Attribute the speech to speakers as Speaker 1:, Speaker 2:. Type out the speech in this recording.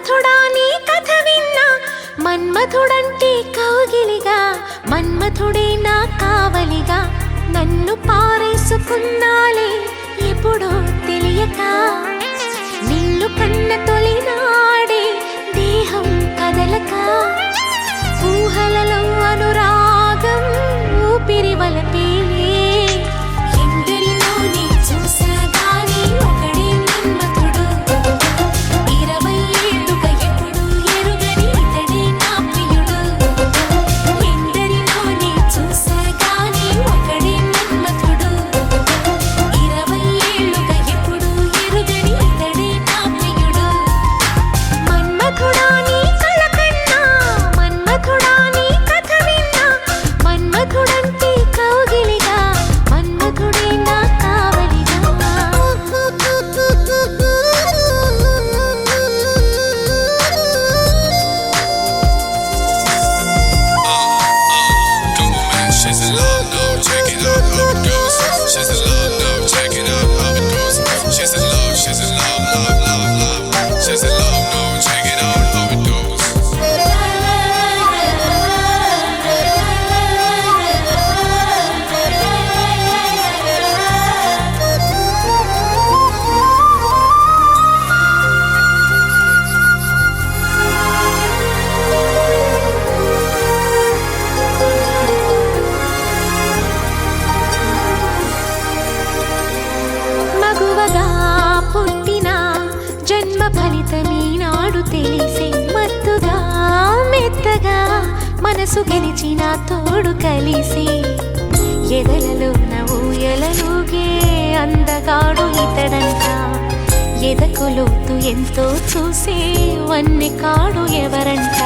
Speaker 1: మన్మథుడా నీ కథ విన్నా మన్మథుడంటే కౌగిలిగా మన్మథుడే నా కావలిగా నన్ను పారేసుకున్నాలే ఎప్పుడో తెలియక నిన్ను కన్న తొలినాడే దేహం కదలక ఊహలలో అనురాగం ఊపిరి వలపేలే ఎందరినో నీ చూసాగాని ఒకడే మన్మథుడు 20 ఏళ్ళుగా ఎప్పుడు ఎరుగని ఇతడే నా ప్రియుడు ఎందరినో నీ చూసాగాని ఒకడే మన్మథుడు 20 ఏళ్ళుగా ఎప్పుడు ఎరుగని ఇతడే నా ప్రియుడు మన్మథుడా నీ కళ కన్నా మన్మథుడా నీ కథ విన్నా మన్మథుడంటే కౌగిలిగా మన్మథుడే నా కావలిగా
Speaker 2: She's in love now, check it out how it goes. She's in love now, check it out how it goes. She's in love, love, love, love. She's in love now, check it out how it goes.
Speaker 1: మగువగా పుట్టిన జన్మ ఫలితమీనాడు తెలిసే మత్తుగా మెత్తగా మనసు గెలిచిన తోడు కలిసి ఎదలలో ఊయలలుగే అందగాడు ఇతడంట ఎదకు లోతు ఎంతో చూసే వన్నె కాడు ఎవరంట